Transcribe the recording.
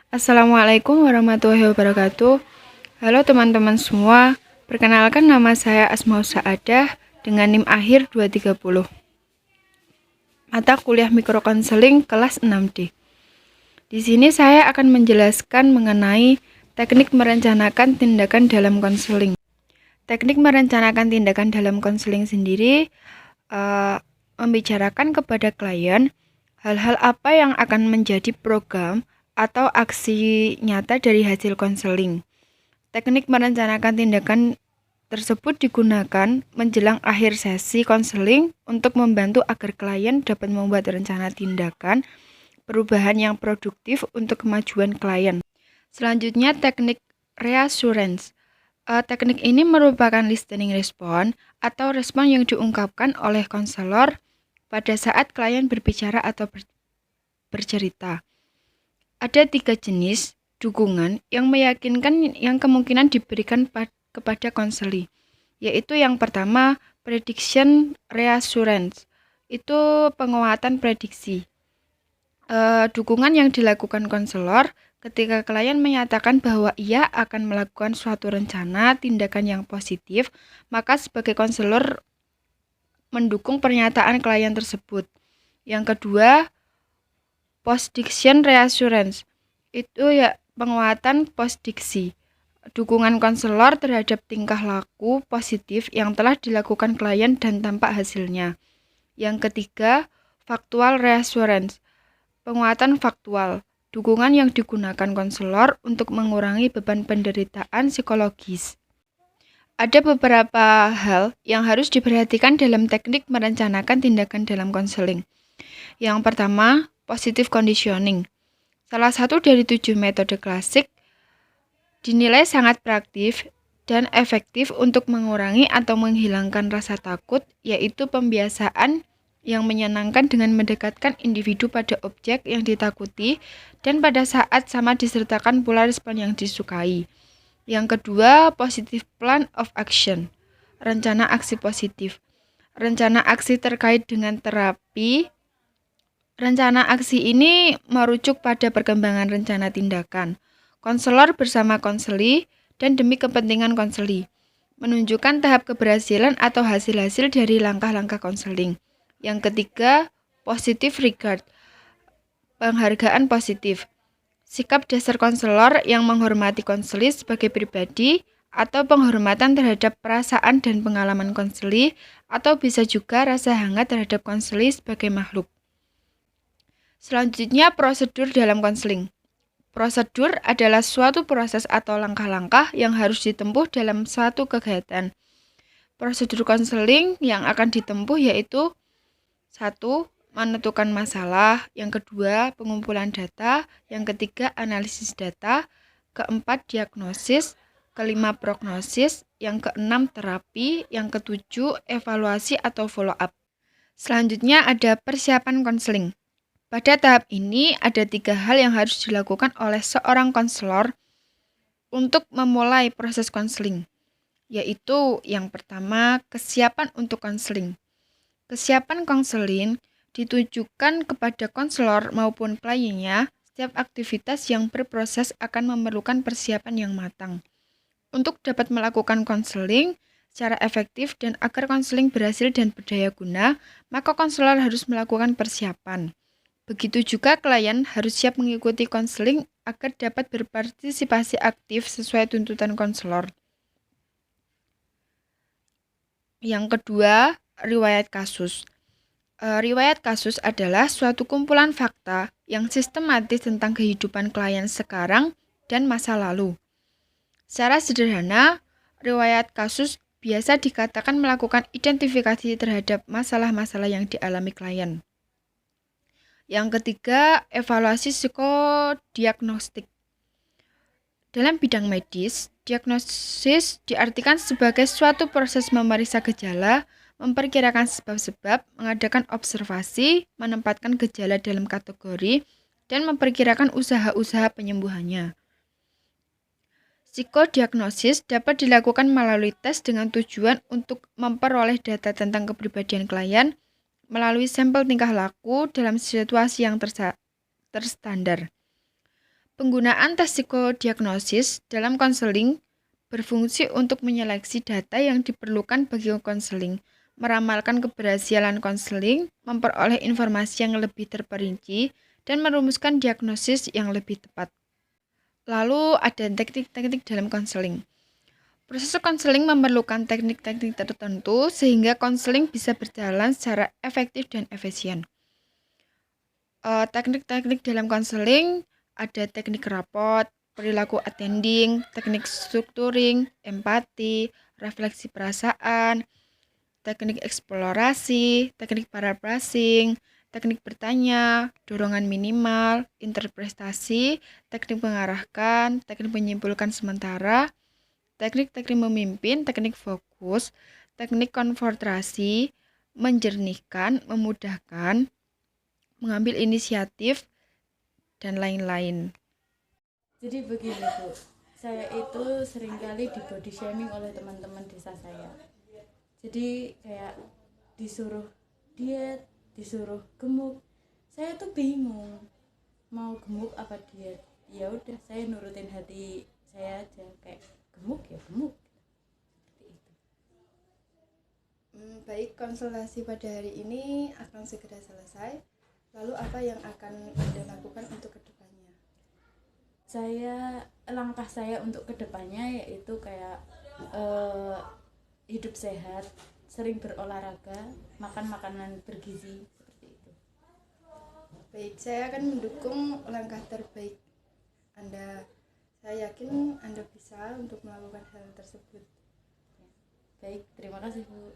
Assalamualaikum warahmatullahi wabarakatuh. Halo teman-teman semua, perkenalkan nama saya Asmaul Saadah dengan NIM akhir 230. Mata kuliah mikrokonseling kelas 6D. Di sini saya akan menjelaskan mengenai teknik merencanakan tindakan dalam konseling. Teknik merencanakan tindakan dalam konseling sendiri membicarakan kepada klien hal-hal apa yang akan menjadi program atau aksi nyata dari hasil konseling. Teknik merencanakan tindakan tersebut digunakan menjelang akhir sesi konseling untuk membantu agar klien dapat membuat rencana tindakan perubahan yang produktif untuk kemajuan klien. Selanjutnya, teknik reassurance. Teknik ini merupakan listening response atau respon yang diungkapkan oleh konselor pada saat klien berbicara atau bercerita. Ada 3 jenis dukungan yang meyakinkan yang kemungkinan diberikan kepada konseli, yaitu yang pertama, prediction reassurance. Itu penguatan prediksi. Dukungan yang dilakukan konselor ketika klien menyatakan bahwa ia akan melakukan suatu rencana tindakan yang positif, maka sebagai konselor mendukung pernyataan klien tersebut. Yang kedua, post-diction reassurance. Itu penguatan post-diksi. Dukungan konselor terhadap tingkah laku positif yang telah dilakukan klien dan tampak hasilnya. Yang ketiga, factual reassurance. Penguatan faktual. Dukungan yang digunakan konselor untuk mengurangi beban penderitaan psikologis. Ada beberapa hal yang harus diperhatikan dalam teknik merencanakan tindakan dalam konseling. Yang pertama, positive conditioning. Salah satu dari 7 metode klasik dinilai sangat praktis dan efektif untuk mengurangi atau menghilangkan rasa takut, yaitu pembiasaan yang menyenangkan dengan mendekatkan individu pada objek yang ditakuti dan pada saat sama disertakan pula respon yang disukai. Yang kedua, positive plan of action. Rencana aksi positif. Rencana aksi terkait dengan terapi. Rencana aksi ini merujuk pada perkembangan rencana tindakan konselor bersama konseli dan demi kepentingan konseli, menunjukkan tahap keberhasilan atau hasil-hasil dari langkah-langkah konseling. Yang ketiga, positive regard, penghargaan positif. Sikap dasar konselor yang menghormati konseli sebagai pribadi atau penghormatan terhadap perasaan dan pengalaman konseli, atau bisa juga rasa hangat terhadap konseli sebagai makhluk. Selanjutnya, prosedur dalam konseling. Prosedur adalah suatu proses atau langkah-langkah yang harus ditempuh dalam suatu kegiatan. Prosedur konseling yang akan ditempuh yaitu 1. Menentukan masalah, yang kedua, pengumpulan data, yang ketiga, analisis data, keempat, diagnosis, kelima, prognosis, yang keenam, terapi, yang ketujuh, evaluasi atau follow up. Selanjutnya ada persiapan konseling. Pada tahap ini ada 3 hal yang harus dilakukan oleh seorang konselor untuk memulai proses konseling, yaitu yang pertama, kesiapan untuk konseling. Kesiapan konseling ditujukan kepada konselor maupun kliennya. Setiap aktivitas yang berproses akan memerlukan persiapan yang matang. Untuk dapat melakukan konseling secara efektif dan agar konseling berhasil dan berdaya guna, maka konselor harus melakukan persiapan. Begitu juga klien harus siap mengikuti konseling agar dapat berpartisipasi aktif sesuai tuntutan konselor. Yang kedua, riwayat kasus. Riwayat kasus adalah suatu kumpulan fakta yang sistematis tentang kehidupan klien sekarang dan masa lalu. Secara sederhana, riwayat kasus biasa dikatakan melakukan identifikasi terhadap masalah-masalah yang dialami klien. Yang ketiga, evaluasi psikodiagnostik. Dalam bidang medis, diagnosis diartikan sebagai suatu proses memeriksa gejala, memperkirakan sebab-sebab, mengadakan observasi, menempatkan gejala dalam kategori, dan memperkirakan usaha-usaha penyembuhannya. Psikodiagnosis dapat dilakukan melalui tes dengan tujuan untuk memperoleh data tentang kepribadian klien melalui sampel tingkah laku dalam situasi yang terstandar. Penggunaan tes psikodiagnosis dalam konseling berfungsi untuk menyeleksi data yang diperlukan bagi konseling, meramalkan keberhasilan konseling, memperoleh informasi yang lebih terperinci, dan merumuskan diagnosis yang lebih tepat. Lalu ada teknik-teknik dalam konseling. Proses konseling memerlukan teknik-teknik tertentu sehingga konseling bisa berjalan secara efektif dan efisien. Teknik-teknik dalam konseling ada teknik rapot, perilaku attending, teknik strukturing, empati, refleksi perasaan, teknik eksplorasi, teknik paraphrasing, teknik bertanya, dorongan minimal, interpretasi, teknik mengarahkan, teknik menyimpulkan sementara, teknik-teknik memimpin, teknik fokus, teknik konfrontasi, menjernihkan, memudahkan, mengambil inisiatif, dan lain-lain. Jadi begini Bu, saya itu seringkali di body shaming oleh teman-teman desa saya. Jadi kayak disuruh diet, disuruh gemuk. Saya tuh bingung mau gemuk apa diet. Ya udah saya nurutin hati saya aja, kayak gemuk ya gemuk. Seperti itu. Baik, konsultasi pada hari ini akan segera selesai. Lalu apa yang akan Anda lakukan untuk kedepannya? Langkah saya untuk kedepannya yaitu kayak hidup sehat, sering berolahraga, makan makanan bergizi, seperti itu. Baik, saya akan mendukung langkah terbaik Anda. Saya yakin Anda bisa untuk melakukan hal tersebut. Baik, terima kasih Bu.